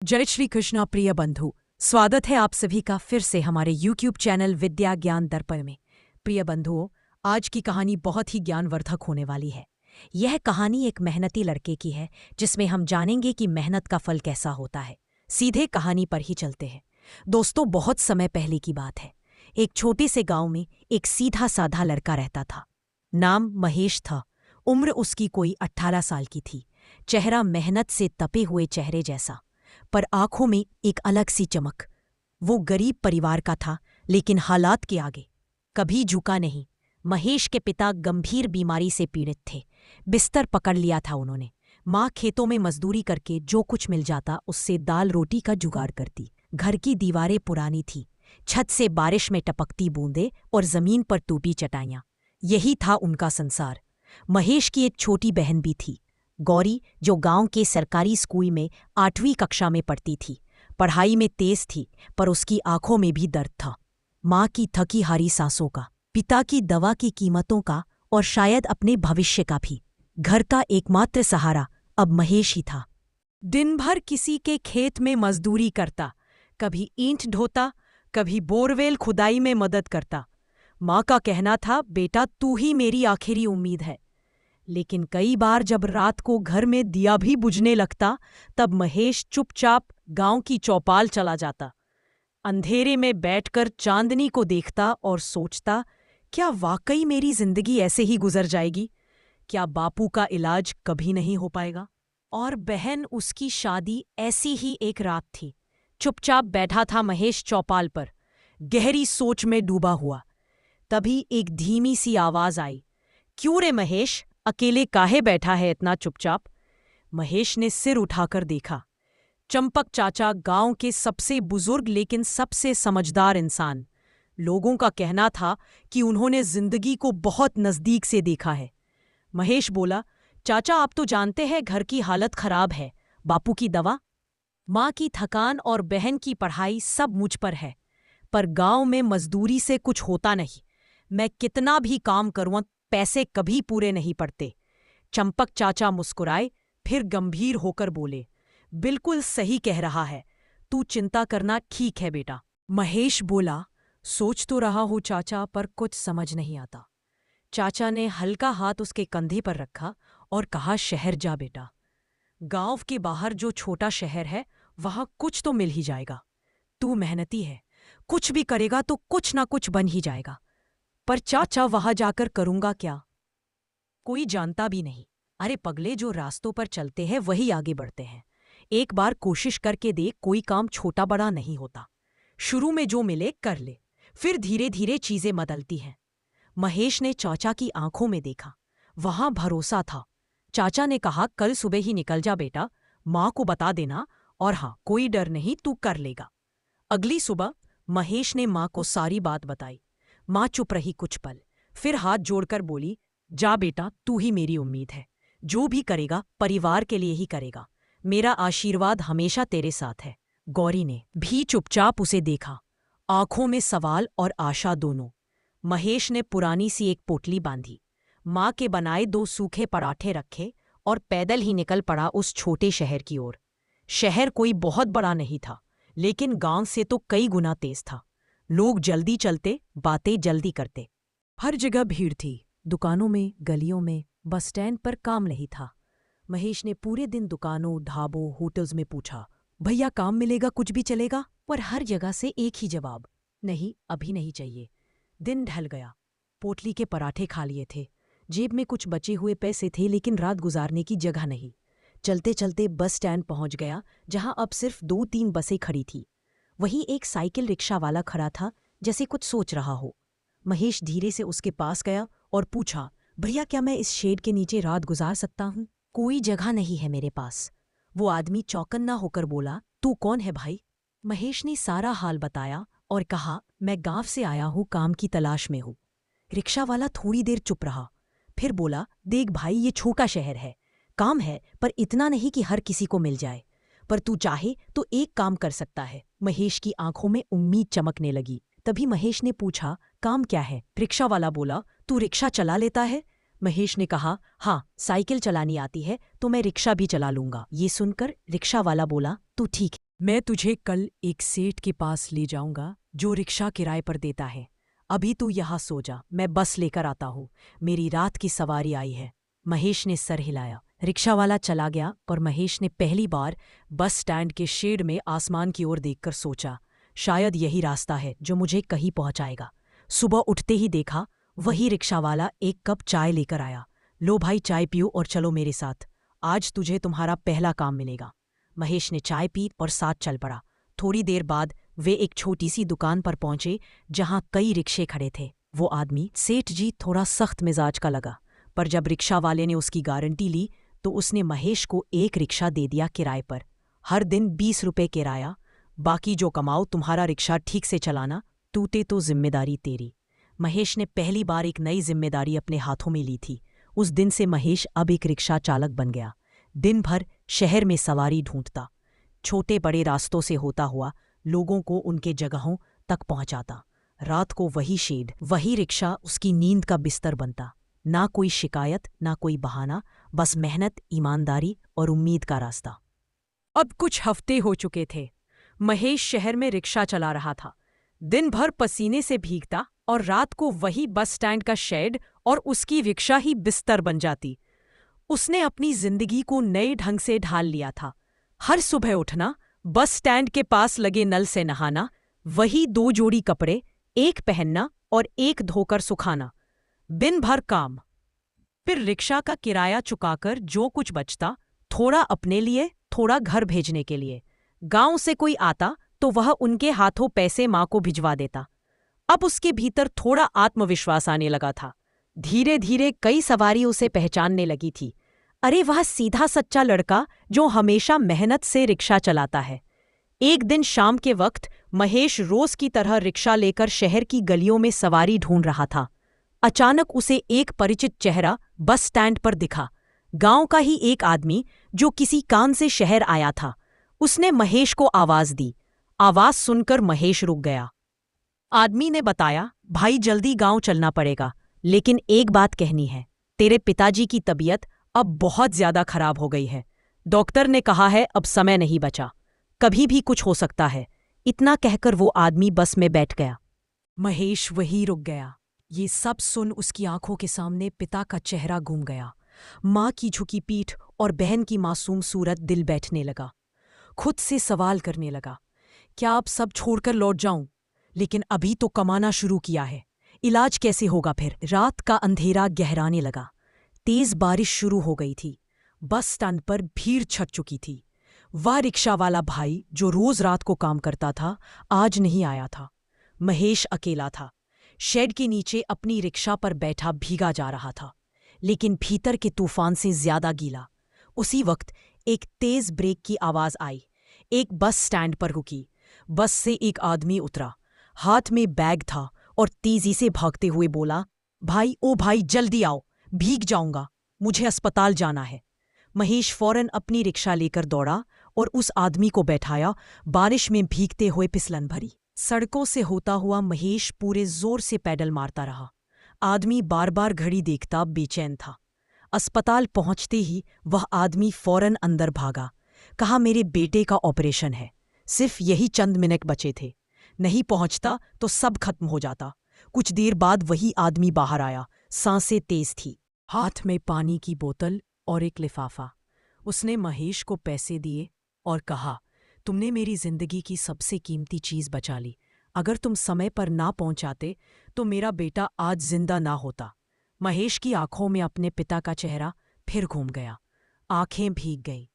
जय श्री कृष्णा प्रिय बंधु, स्वागत है आप सभी का फिर से हमारे YouTube चैनल विद्या ज्ञान दर्पण में। प्रिय बंधुओं, आज की कहानी बहुत ही ज्ञानवर्धक होने वाली है। यह कहानी एक मेहनती लड़के की है जिसमें हम जानेंगे कि मेहनत का फल कैसा होता है। सीधे कहानी पर ही चलते हैं। दोस्तों, बहुत समय पहले की बात है। एक छोटे से गांव में एक सीधा साधा लड़का रहता था। नाम महेश था। उम्र उसकी कोई 18 साल की थी। चेहरा मेहनत से तपे हुए चेहरे जैसा, पर आंखों में एक अलग सी चमक। वो गरीब परिवार का था, लेकिन हालात के आगे कभी झुका नहीं। महेश के पिता गंभीर बीमारी से पीड़ित थे। बिस्तर पकड़ लिया था उन्होंने। माँ खेतों में मजदूरी करके जो कुछ मिल जाता उससे दाल रोटी का जुगाड़ करती। घर की दीवारें पुरानी थी, छत से बारिश में टपकती बूंदें और जमीन पर टूटी चटाइयां। यही था उनका संसार। महेश की एक छोटी बहन भी थी, गौरी, जो गांव के सरकारी स्कूल में 8वीं कक्षा में पढ़ती थी। पढ़ाई में तेज थी, पर उसकी आंखों में भी दर्द था। माँ की थकी हारी सांसों का, पिता की दवा की कीमतों का और शायद अपने भविष्य का भी। घर का एकमात्र सहारा अब महेश ही था। दिन भर किसी के खेत में मजदूरी करता, कभी ईंट ढोता, कभी बोरवेल खुदाई में मदद करता। माँ का कहना था, बेटा तू ही मेरी आखिरी उम्मीद है। लेकिन कई बार जब रात को घर में दिया भी बुझने लगता, तब महेश चुपचाप गांव की चौपाल चला जाता। अंधेरे में बैठकर चांदनी को देखता और सोचता, क्या वाकई मेरी जिंदगी ऐसे ही गुजर जाएगी? क्या बापू का इलाज कभी नहीं हो पाएगा? और बहन उसकी शादी ऐसी ही एक रात थी। चुपचाप बैठा था महेश चौपाल पर, गहरी सोच में डूबा हुआ। तभी एक धीमी सी आवाज आई, क्यों रे महेश, अकेले काहे बैठा है इतना चुपचाप? महेश ने सिर उठाकर देखा। चंपक चाचा, गांव के सबसे बुजुर्ग लेकिन सबसे समझदार इंसान। लोगों का कहना था कि उन्होंने जिंदगी को बहुत नजदीक से देखा है। महेश बोला, चाचा आप तो जानते हैं घर की हालत खराब है। बापू की दवा, माँ की थकान और बहन की पढ़ाई सब मुझ पर है। पर गांव में मजदूरी से कुछ होता नहीं। मैं कितना भी काम करूं, पैसे कभी पूरे नहीं पड़ते। चंपक चाचा मुस्कुराए, फिर गंभीर होकर बोले, बिल्कुल सही कह रहा है, तू चिंता करना ठीक है बेटा। महेश बोला, सोच तो रहा हूं चाचा, पर कुछ समझ नहीं आता। चाचा ने हल्का हाथ उसके कंधे पर रखा और कहा, शहर जा बेटा। गांव के बाहर जो छोटा शहर है, वहां कुछ तो मिल ही जाएगा। तू मेहनती है, कुछ भी करेगा तो कुछ ना कुछ बन ही जाएगा। पर चाचा, वहां जाकर करूंगा क्या? कोई जानता भी नहीं। अरे पगले, जो रास्तों पर चलते हैं वही आगे बढ़ते हैं। एक बार कोशिश करके देख, कोई काम छोटा बड़ा नहीं होता। शुरू में जो मिले कर ले, फिर धीरे धीरे चीजें बदलती हैं। महेश ने चाचा की आंखों में देखा, वहां भरोसा था। चाचा ने कहा, कल सुबह ही निकल जा बेटा, माँ को बता देना, और हाँ, कोई डर नहीं, तू कर लेगा। अगली सुबह महेश ने माँ को सारी बात बताई। माँ चुप रही कुछ पल, फिर हाथ जोड़कर बोली, जा बेटा, तू ही मेरी उम्मीद है। जो भी करेगा परिवार के लिए ही करेगा। मेरा आशीर्वाद हमेशा तेरे साथ है। गौरी ने भी चुपचाप उसे देखा, आंखों में सवाल और आशा दोनों। महेश ने पुरानी सी एक पोटली बांधी, माँ के बनाए 2 सूखे पराठे रखे और पैदल ही निकल पड़ा उस छोटे शहर की ओर। शहर कोई बहुत बड़ा नहीं था, लेकिन गांव से तो कई गुना तेज था। लोग जल्दी चलते, बातें जल्दी करते। हर जगह भीड़ थी, दुकानों में, गलियों में, बस स्टैंड पर काम नहीं था। महेश ने पूरे दिन दुकानों, ढाबों, होटल्स में पूछा, भैया काम मिलेगा, कुछ भी चलेगा? पर हर जगह से एक ही जवाब, नहीं, अभी नहीं चाहिए। दिन ढल गया। पोटली के पराठे खा लिए थे, जेब में कुछ बचे हुए पैसे थे, लेकिन रात गुजारने की जगह नहीं। चलते चलते बस स्टैंड पहुंच गया, जहां अब सिर्फ 2-3 बसें खड़ी थी। वहीं एक साइकिल रिक्शा वाला खड़ा था, जैसे कुछ सोच रहा हो। महेश धीरे से उसके पास गया और पूछा, भैया क्या मैं इस शेड के नीचे रात गुजार सकता हूँ? कोई जगह नहीं है मेरे पास। वो आदमी चौकन्ना होकर बोला, तू कौन है भाई? महेश ने सारा हाल बताया और कहा, मैं गांव से आया हूँ, काम की तलाश में हूँ। रिक्शा वाला थोड़ी देर चुप रहा, फिर बोला, देख भाई, ये छोटा शहर है, काम है पर इतना नहीं कि हर किसी को मिल जाए। पर तू चाहे तो एक काम कर सकता है। महेश की आंखों में उम्मीद चमकने लगी। तभी महेश ने पूछा, काम क्या है? रिक्शा वाला बोला, तू रिक्शा चला लेता है? महेश ने कहा, हाँ, साइकिल चलानी आती है तो मैं रिक्शा भी चला लूंगा। ये सुनकर रिक्शा वाला बोला, तू ठीक है। मैं तुझे कल एक सेठ के पास ले जाऊंगा जो रिक्शा किराए पर देता है। अभी तू यहाँ सो जा, मैं बस लेकर आता हूँ। मेरी रात की सवारी आई है। महेश ने सर हिलाया। रिक्शा वाला चला गया पर महेश ने पहली बार बस स्टैंड के शेड में आसमान की ओर देखकर सोचा, शायद यही रास्ता है जो मुझे कहीं पहुंचाएगा। सुबह उठते ही देखा वही रिक्शा वाला एक कप चाय लेकर आया। लो भाई, चाय पियो और चलो मेरे साथ। आज तुझे तुम्हारा पहला काम मिलेगा। महेश ने चाय पी और साथ चल पड़ा। थोड़ी देर बाद वे एक छोटी सी दुकान पर पहुंचे जहां कई रिक्शे खड़े थे। वो आदमी सेठ जी थोड़ा सख्त मिजाज का लगा, पर जब रिक्शा वाले ने उसकी गारंटी ली तो उसने महेश को एक रिक्शा दे दिया किराए पर। हर दिन 20 रुपये किराया, बाकी जो कमाओ तुम्हारा रिक्शा ठीक से चलाना, टूटे तो जिम्मेदारी तेरी। महेश ने पहली बार एक नई जिम्मेदारी अपने हाथों में ली थी। उस दिन से महेश अब एक रिक्शा चालक बन गया। दिन भर शहर में सवारी ढूंढता, छोटे बड़े रास्तों से होता हुआ लोगों को उनके जगहों तक पहुंचाता। रात को वही शेड, वही रिक्शा उसकी नींद का बिस्तर बनता। ना कोई शिकायत, ना कोई बहाना, बस मेहनत, ईमानदारी और उम्मीद का रास्ता। अब कुछ हफ्ते हो चुके थे। महेश शहर में रिक्शा चला रहा था। दिन भर पसीने से भीगता और रात को वही बस स्टैंड का शेड और उसकी रिक्शा ही बिस्तर बन जाती। उसने अपनी जिंदगी को नए ढंग से ढाल लिया था। हर सुबह उठना, बस स्टैंड के पास लगे नल से नहाना, वही 2 जोड़ी कपड़े, एक पहनना और एक धोकर सुखाना। दिन भर काम, फिर रिक्शा का किराया चुकाकर जो कुछ बचता, थोड़ा अपने लिए, थोड़ा घर भेजने के लिए। गांव से कोई आता तो वह उनके हाथों पैसे मां को भिजवा देता। अब उसके भीतर थोड़ा आत्मविश्वास आने लगा था। धीरे धीरे कई सवारी उसे पहचानने लगी थी। अरे वह सीधा सच्चा लड़का जो हमेशा मेहनत से रिक्शा चलाता है। एक दिन शाम के वक्त महेश रोज की तरह रिक्शा लेकर शहर की गलियों में सवारी ढूंढ रहा था। अचानक उसे एक परिचित चेहरा बस स्टैंड पर दिखा। गांव का ही एक आदमी जो किसी काम से शहर आया था। उसने महेश को आवाज दी। आवाज सुनकर महेश रुक गया। आदमी ने बताया, भाई जल्दी गांव चलना पड़ेगा, लेकिन एक बात कहनी है। तेरे पिताजी की तबीयत अब बहुत ज्यादा खराब हो गई है। डॉक्टर ने कहा है अब समय नहीं बचा, कभी भी कुछ हो सकता है। इतना कहकर वो आदमी बस में बैठ गया। महेश वहीं रुक गया। ये सब सुन उसकी आंखों के सामने पिता का चेहरा घूम गया। मां की झुकी पीठ और बहन की मासूम सूरत दिल बैठने लगा। खुद से सवाल करने लगा, क्या अब सब छोड़कर लौट जाऊं? लेकिन अभी तो कमाना शुरू किया है, इलाज कैसे होगा फिर? रात का अंधेरा गहराने लगा। तेज बारिश शुरू हो गई थी। बस स्टैंड पर भीड़ छट चुकी थी। वह रिक्शा वाला भाई जो रोज रात को काम करता था, आज नहीं आया था। महेश अकेला था। शेड के नीचे अपनी रिक्शा पर बैठा भीगा जा रहा था, लेकिन भीतर के तूफान से ज्यादा गीला। उसी वक्त एक तेज ब्रेक की आवाज आई। एक बस स्टैंड पर रुकी। बस से एक आदमी उतरा। हाथ में बैग था और तेजी से भागते हुए बोला, भाई, ओ भाई, जल्दी आओ, भीग जाऊंगा, मुझे अस्पताल जाना है। महेश फौरन अपनी रिक्शा लेकर दौड़ा और उस आदमी को बैठाया। बारिश में भीगते हुए फिसलन भरी सड़कों से होता हुआ महेश पूरे जोर से पैडल मारता रहा। आदमी बार बार घड़ी देखता बेचैन था। अस्पताल पहुंचते ही वह आदमी फौरन अंदर भागा। कहा, मेरे बेटे का ऑपरेशन है, सिर्फ यही चंद मिनट बचे थे, नहीं पहुंचता तो सब खत्म हो जाता। कुछ देर बाद वही आदमी बाहर आया। सांसें तेज थी, हाथ में पानी की बोतल और एक लिफाफा। उसने महेश को पैसे दिए और कहा, तुमने मेरी जिंदगी की सबसे कीमती चीज बचा ली। अगर तुम समय पर ना पहुंचाते तो मेरा बेटा आज जिंदा ना होता। महेश की आंखों में अपने पिता का चेहरा फिर घूम गया। आंखें भीग गईं,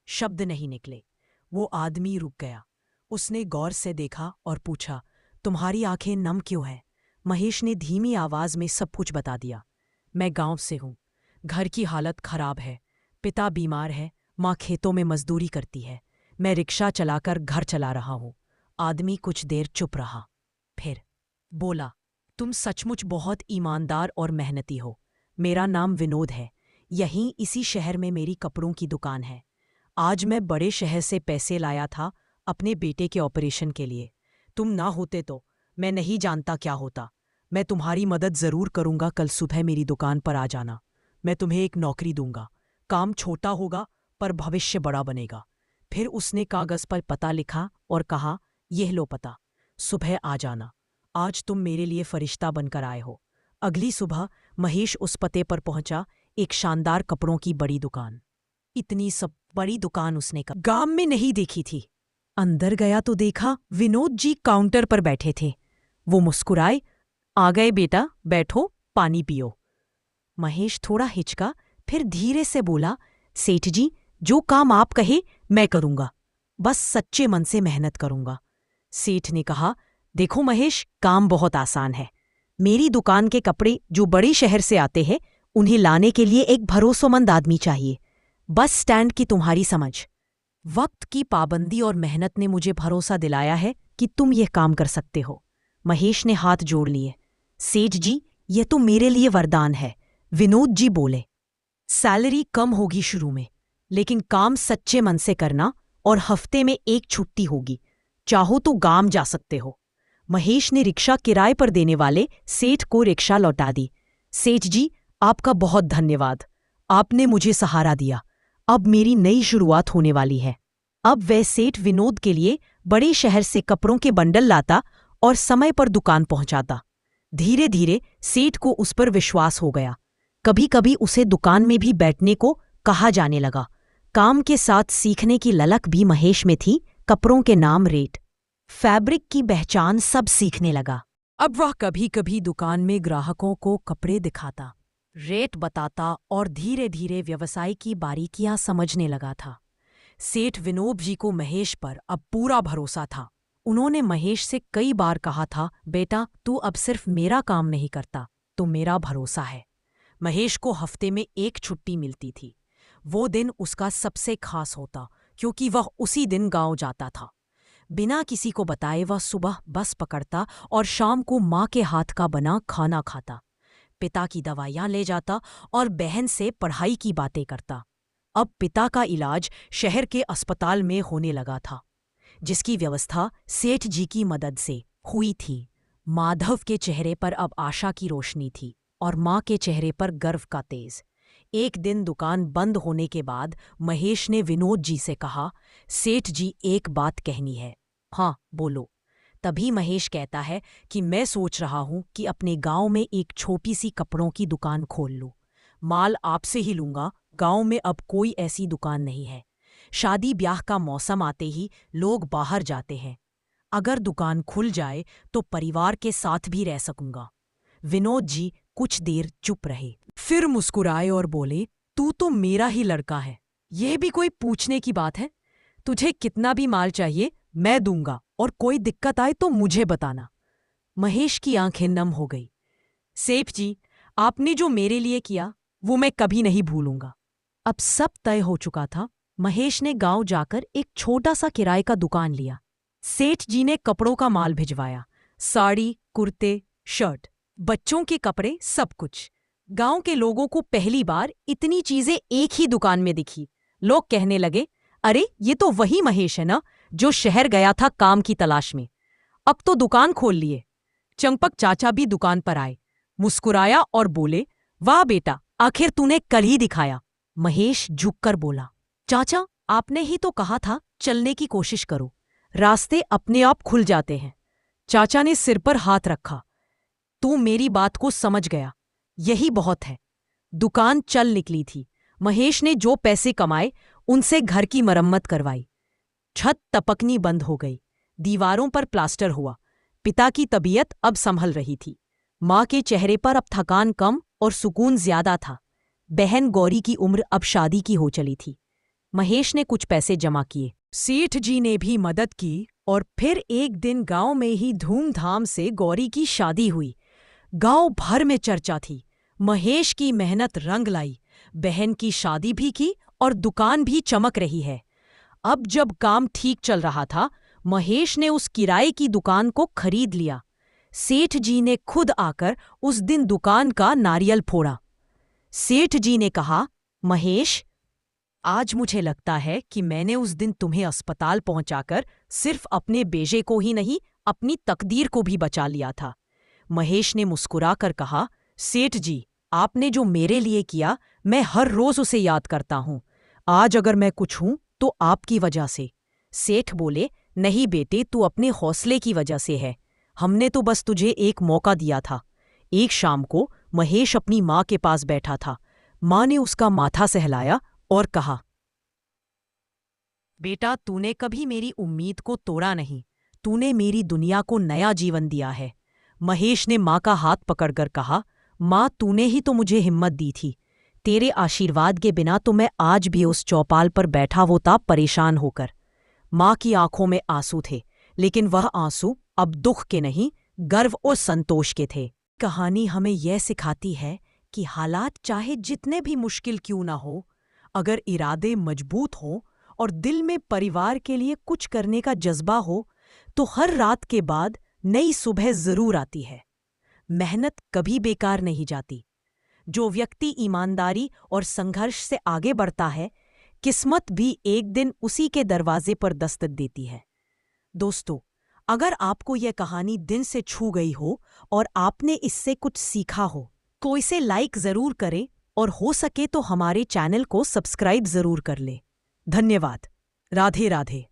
शब्द नहीं निकले। वो आदमी रुक गया। उसने गौर से देखा और पूछा, तुम्हारी आंखें नम क्यों हैं? महेश ने धीमी आवाज में सब कुछ बता दिया। मैं गांव से हूं, घर की हालत खराब है, पिता बीमार है, माँ खेतों में मजदूरी करती है, मैं रिक्शा चलाकर घर चला रहा हूं। आदमी कुछ देर चुप रहा, फिर बोला, तुम सचमुच बहुत ईमानदार और मेहनती हो। मेरा नाम विनोद है, यहीं इसी शहर में मेरी कपड़ों की दुकान है। आज मैं बड़े शहर से पैसे लाया था अपने बेटे के ऑपरेशन के लिए। तुम ना होते तो मैं नहीं जानता क्या होता। मैं तुम्हारी मदद जरूर करूंगा। कल सुबह मेरी दुकान पर आ जाना, मैं तुम्हें एक नौकरी दूंगा। काम छोटा होगा पर भविष्य बड़ा बनेगा। फिर उसने कागज पर पता लिखा और कहा, यह लो पता, सुबह आ जाना। आज तुम मेरे लिए फरिश्ता बनकर आए हो। अगली सुबह महेश उस पते पर पहुंचा, एक शानदार कपड़ों की बड़ी दुकान। इतनी सब बड़ी दुकान उसने गांव में नहीं देखी थी। अंदर गया तो देखा विनोद जी काउंटर पर बैठे थे। वो मुस्कुराए, आ गए बेटा, बैठो, पानी पियो। महेश थोड़ा हिचका, फिर धीरे से बोला, सेठ जी, जो काम आप कहे मैं करूंगा, बस सच्चे मन से मेहनत करूंगा। सेठ ने कहा, देखो महेश, काम बहुत आसान है। मेरी दुकान के कपड़े जो बड़े शहर से आते हैं, उन्हें लाने के लिए एक भरोसेमंद आदमी चाहिए। बस स्टैंड की तुम्हारी समझ, वक्त की पाबंदी और मेहनत ने मुझे भरोसा दिलाया है कि तुम यह काम कर सकते हो। महेश ने हाथ जोड़ लिए। सेठ जी, यह तो मेरे लिए वरदान है, विनोद जी बोले। सैलरी कम होगी शुरू में, लेकिन काम सच्चे मन से करना, और हफ्ते में एक छुट्टी होगी। चाहो तो गांव जा सकते हो। महेश ने रिक्शा किराए पर देने वाले सेठ को रिक्शा लौटा दी। सेठ जी, आपका बहुत धन्यवाद, आपने मुझे सहारा दिया। अब मेरी नई शुरुआत होने वाली है। अब वह सेठ विनोद के लिए बड़े शहर से कपड़ों के बंडल लाता और समय पर दुकान पहुंचाता। धीरे धीरे सेठ को उस पर विश्वास हो गया। कभी कभी उसे दुकान में भी बैठने को कहा जाने लगा। काम के साथ सीखने की ललक भी महेश में थी। कपड़ों के नाम, रेट, फैब्रिक की पहचान सब सीखने लगा। अब वह कभी कभी दुकान में ग्राहकों को कपड़े दिखाता, रेट बताता और धीरे धीरे व्यवसाय की बारीकियां समझने लगा था। सेठ विनोद जी को महेश पर अब पूरा भरोसा था। उन्होंने महेश से कई बार कहा था, बेटा, तू अब सिर्फ मेरा काम नहीं करता, तो मेरा भरोसा है। महेश को हफ्ते में एक छुट्टी मिलती थी। वो दिन उसका सबसे खास होता, क्योंकि वह उसी दिन गांव जाता था। बिना किसी को बताए वह सुबह बस पकड़ता और शाम को माँ के हाथ का बना खाना खाता। पिता की दवाइयां ले जाता और बहन से पढ़ाई की बातें करता। अब पिता का इलाज शहर के अस्पताल में होने लगा था, जिसकी व्यवस्था सेठ जी की मदद से हुई थी। माधव के चेहरे पर अब आशा की रोशनी थी और माँ के चेहरे पर गर्व का तेज। एक दिन दुकान बंद होने के बाद महेश ने विनोद जी से कहा, सेठ जी, एक बात कहनी है। हाँ, बोलो। तभी महेश कहता है कि मैं सोच रहा हूं कि अपने गांव में एक छोटी सी कपड़ों की दुकान खोल लूं। माल आपसे ही लूंगा, गांव में अब कोई ऐसी दुकान नहीं है। शादी ब्याह का मौसम आते ही लोग बाहर जाते हैं। अगर दुकान खुल जाए तो परिवार के साथ भी रह सकूंगा। विनोद जी कुछ देर चुप रहे, फिर मुस्कुराए और बोले, तू तो मेरा ही लड़का है, यह भी कोई पूछने की बात है? तुझे कितना भी माल चाहिए मैं दूंगा, और कोई दिक्कत आए तो मुझे बताना। महेश की आंखें नम हो गई। सेठ जी, आपने जो मेरे लिए किया वो मैं कभी नहीं भूलूंगा। अब सब तय हो चुका था। महेश ने गांव जाकर एक छोटा सा किराए का दुकान लिया। सेठ जी ने कपड़ों का माल भिजवाया, साड़ी, कुर्ते, शर्ट, बच्चों के कपड़े, सब कुछ। गांव के लोगों को पहली बार इतनी चीजें एक ही दुकान में दिखी। लोग कहने लगे, अरे ये तो वही महेश है ना, जो शहर गया था काम की तलाश में, अब तो दुकान खोल लिए। चंपक चाचा भी दुकान पर आए, मुस्कुराया और बोले, वाह बेटा, आखिर तूने कल ही दिखाया। महेश झुककर बोला, चाचा, आपने ही तो कहा था चलने की कोशिश करो, रास्ते अपने आप खुल जाते हैं। चाचा ने सिर पर हाथ रखा, तू मेरी बात को समझ गया, यही बहुत है। दुकान चल निकली थी। महेश ने जो पैसे कमाए उनसे घर की मरम्मत करवाई। छत टपकनी बंद हो गई, दीवारों पर प्लास्टर हुआ। पिता की तबीयत अब संभल रही थी। माँ के चेहरे पर अब थकान कम और सुकून ज्यादा था। बहन गौरी की उम्र अब शादी की हो चली थी। महेश ने कुछ पैसे जमा किए, सेठ जी ने भी मदद की, और फिर एक दिन गांव में ही धूमधाम से गौरी की शादी हुई। गांव भर में चर्चा थी। महेश की मेहनत रंग लाई, बहन की शादी भी की और दुकान भी चमक रही है। अब जब काम ठीक चल रहा था, महेश ने उस किराए की दुकान को खरीद लिया। सेठ जी ने खुद आकर उस दिन दुकान का नारियल फोड़ा। सेठ जी ने कहा, महेश, आज मुझे लगता है कि मैंने उस दिन तुम्हें अस्पताल पहुंचाकर सिर्फ अपने बेटे को ही नहीं, अपनी तकदीर को भी बचा लिया था। महेश ने मुस्कुराकर कहा, सेठ जी, आपने जो मेरे लिए किया मैं हर रोज उसे याद करता हूं। आज अगर मैं कुछ हूं तो आपकी वजह से। सेठ बोले, नहीं बेटे, तू अपने हौसले की वजह से है। हमने तो बस तुझे एक मौका दिया था। एक शाम को महेश अपनी माँ के पास बैठा था। माँ ने उसका माथा सहलाया और कहा, बेटा, तूने कभी मेरी उम्मीद को तोड़ा नहीं। तूने मेरी दुनिया को नया जीवन दिया है। महेश ने माँ का हाथ पकड़कर कहा, माँ, तूने ही तो मुझे हिम्मत दी थी। तेरे आशीर्वाद के बिना तो मैं आज भी उस चौपाल पर बैठा होता, परेशान होकर। माँ की आंखों में आंसू थे, लेकिन वह आंसू अब दुख के नहीं, गर्व और संतोष के थे। कहानी हमें यह सिखाती है कि हालात चाहे जितने भी मुश्किल क्यों ना हो, अगर इरादे मजबूत हों और दिल में परिवार के लिए कुछ करने का जज्बा हो, तो हर रात के बाद नई सुबह जरूर आती है। मेहनत कभी बेकार नहीं जाती। जो व्यक्ति ईमानदारी और संघर्ष से आगे बढ़ता है, किस्मत भी एक दिन उसी के दरवाजे पर दस्तक देती है। दोस्तों, अगर आपको यह कहानी दिल से छू गई हो और आपने इससे कुछ सीखा हो, तो इसे लाइक जरूर करें और हो सके तो हमारे चैनल को सब्सक्राइब जरूर कर लें। धन्यवाद। राधे राधे।